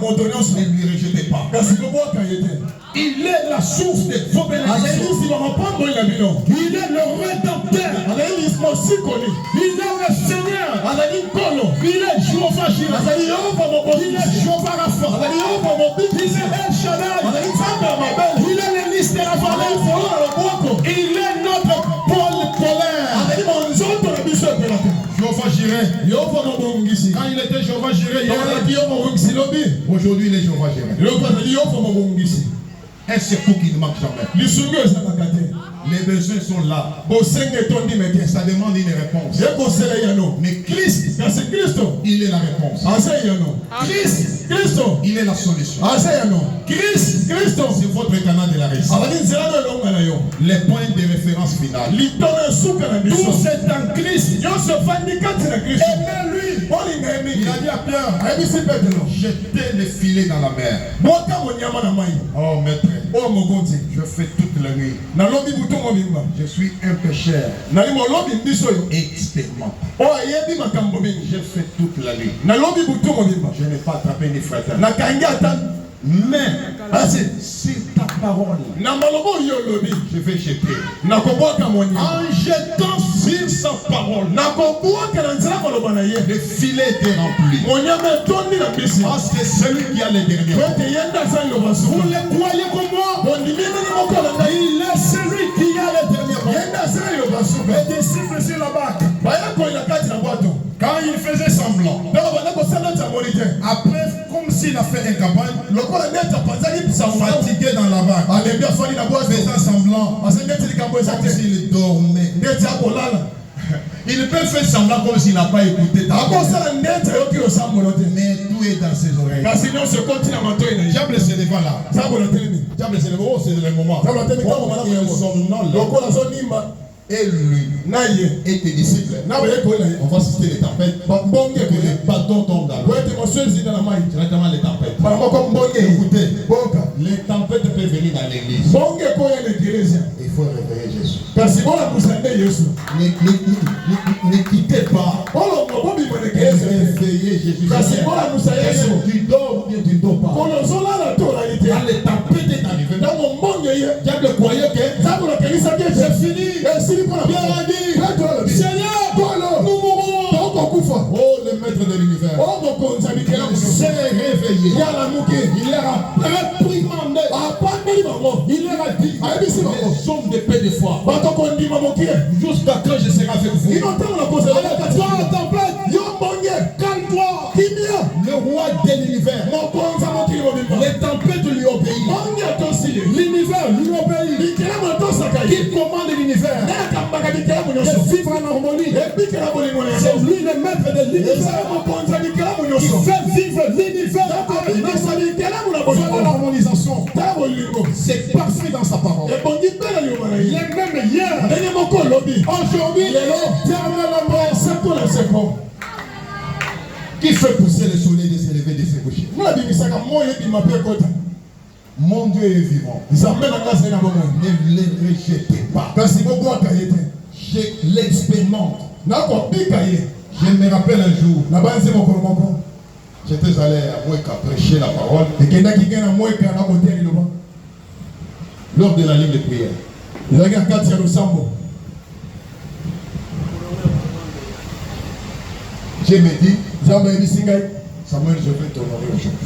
Ne lui rejetez pas. Il est la source de vos bénédictions. Il est le rédempteur. Il est le Seigneur. Il est Jéhovah Jireh. Il est Jéhovah Rapha. Il est El Shaddai. Il est le lys de la vallée. Il est notre pôle polaire. Jéhovah Jireh. Quand il était Jéhovah Jireh, aujourd'hui il est Jéhovah Jireh. Un secours qui ne manque jamais. Les besoins sont là. Ça demande une réponse. Mais Christ, il est la réponse. Christ, il est la solution. Christ, c'est votre canal de la réussite. Les points de référence finale. Tout c'est en Christ. Aimez-lui. Il a dit à Pierre, jetez les filets dans la mer. Oh maître, je fais toute la nuit. Je suis un pécheur expérimenté. Je fais toute la nuit. Je n'ai pas attrapé ni frère. Mais c'est ta parole. Je vais jeter. En jetant sur sa parole, le filet était rempli. Parce que celui qui a les derniers mots. Vous le croyez comme moi? Il est celui qui a les derniers mots. Les disciples sur la barque. Quand il faisait semblant, après, comme s'il a fait un campagne, fatigué dans la barque, faisant semblant, comme s'il dormait. Il peut faire semblant comme s'il n'a pas écouté. Mais tout est dans ses oreilles. Diable se leva là. Diable se leva, oh, c'est le moment. Et lui, et tes disciples, on va citer les tempêtes. Les bateaux tombent dans l'eau. Directement les tempêtes. Écoutez, les tempêtes peuvent venir dans l'église. Il faut réveiller Jésus. Ne quittez pas. Réveillez Jésus. Tu dors ou bien tu ne dors pas. Quand les tempêtes est arrivé, diable croyait que c'est fini. Pierre a dit, Seigneur, nous mourrons. Oh, le maître de l'univers. Il s'est réveillé. Il a réprimandé. Il leur a dit, les hommes de paix de foi. Jusqu'à quand je serai avec vous. Calme-toi. Le roi de l'univers. Les tempêtes lui obéissent. L'univers lui obéit. Qui commande l'univers de vivre en harmonie. C'est lui le maître de l'univers qui fait vivre l'univers dans l'harmonisation. C'est parfait dans sa parole. Il est même hier, aujourd'hui, éternellement. Qui fait pousser le soleil de s'élever de se coucher? Mon Dieu est vivant. Ne le rejetez pas. Je l'expérimente. Je me rappelle un jour, j'étais allé à Moueka prêcher la parole. Lors de la ligne de prière. Je me dis, Samuel, je vais t'honorer aujourd'hui.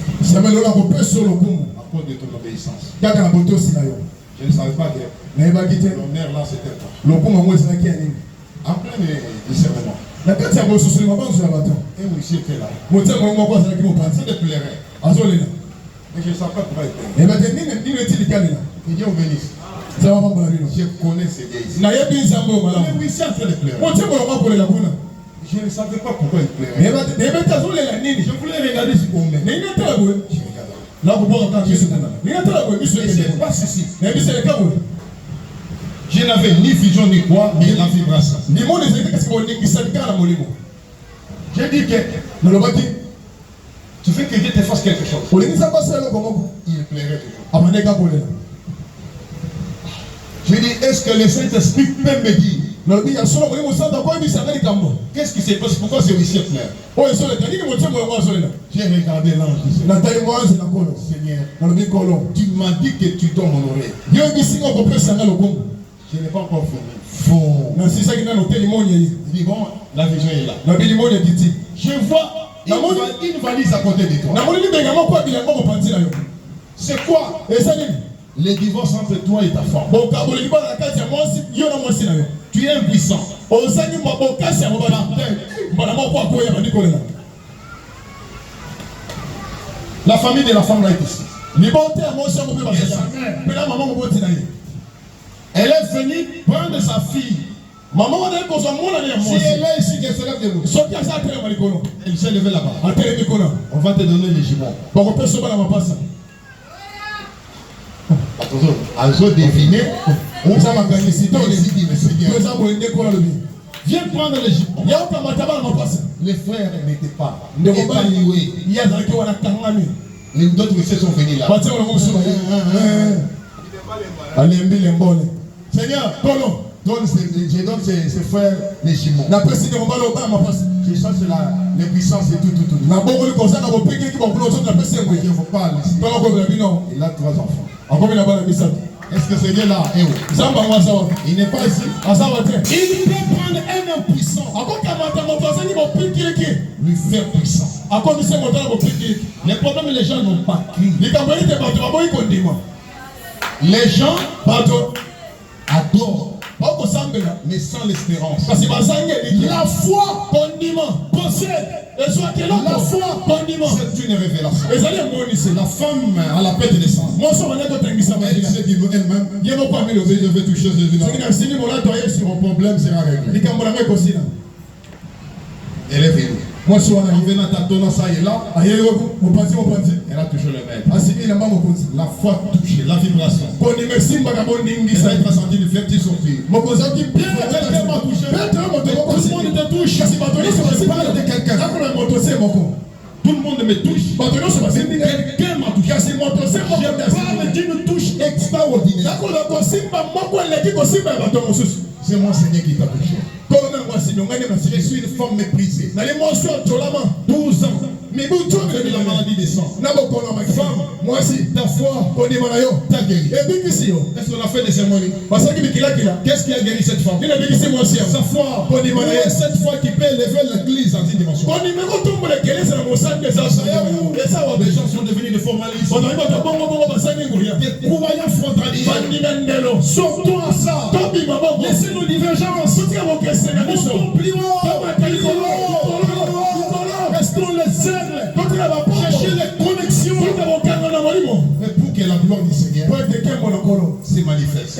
À cause de ton obéissance. Je ne savais pas que l'honneur là c'était toi. En plein discernement. Et monsieur était là. Ça te plairait. Mais je ne savais pas pourquoi il était. Il dit on bénisse. Je connais ces gars ici. Mais oui, ça te plairait. Je ne savais pas pourquoi il plairait. Je voulais regarder ce qu'on met. Je regarde. Je n'avais ni vision ni quoi, ni la vibration. J'ai dit que tu fais que Dieu te fasse quelque chose. Il plairait toujours. Je dis, est-ce que le Saint-Esprit peut me dire Qu'est-ce qui s'est passé? Pourquoi c'est aussi clair? J'ai regardé l'ange. Seigneur, tu m'as dit que tu dois m'honorer. Je n'ai pas encore fini. Il dit bon, la vision est là. Je vois une valise à côté de toi. C'est quoi? Le divorce entre toi et ta femme. Tu es impuissant. La famille de la femme là est ici. Elle est venue prendre sa fille. Si elle est ici, qu'elle se lève debout. Elle s'est levée là-bas. On va te donner les jumeaux. Attention, deviner. Viens prendre les jumeaux. Les frères n'étaient pas épanouis. Les autres messieurs sont venus là. Seigneur, je donne ses frères les jumeaux. Je cherche les puissances et tout. Je vous parle ici. Il a 3 enfants. Est-ce que ce Dieu-là est où? Il n'est pas ici. Il peut prendre un impuissant, lui faire puissant. Les problèmes, les gens n'ont pas crié. Les gens adorent, mais sans l'espérance. La foi possède. La foi, c'est une révélation. La femme à la perte de sang, elle s'est dit elle-même, je vais toucher Jésus. Mon problème sera réglé. Elle est venue. Elle a touché le maître. La foi touchée, la vibration. Elle a été sentie de faire sortir. Quelqu'un m'a touché. Tout le monde te touche. Je parle de quelqu'un. Tout le monde me touche. Quelqu'un m'a touché. Je parle d'une touche extraordinaire. C'est moi, Seigneur, qui t'a touché. Je suis une femme méprisée. 12 ans. Mais vous avez la maladie des sangs. Femme, moi aussi, ta foi, t'as guéri. Est-ce qu'on a fait des cérémonies? Qu'est-ce qui a guéri cette femme? Sa foi. Cette foi qui peut élever l'église en 10 dimensions. Les gens sont devenus des formalistes. Des croyants frontaliers. Sortons à ça. Laissez nos divergences. Restons les aigles. Cherchez les connexions. Mais pour que la gloire du Seigneur se manifeste.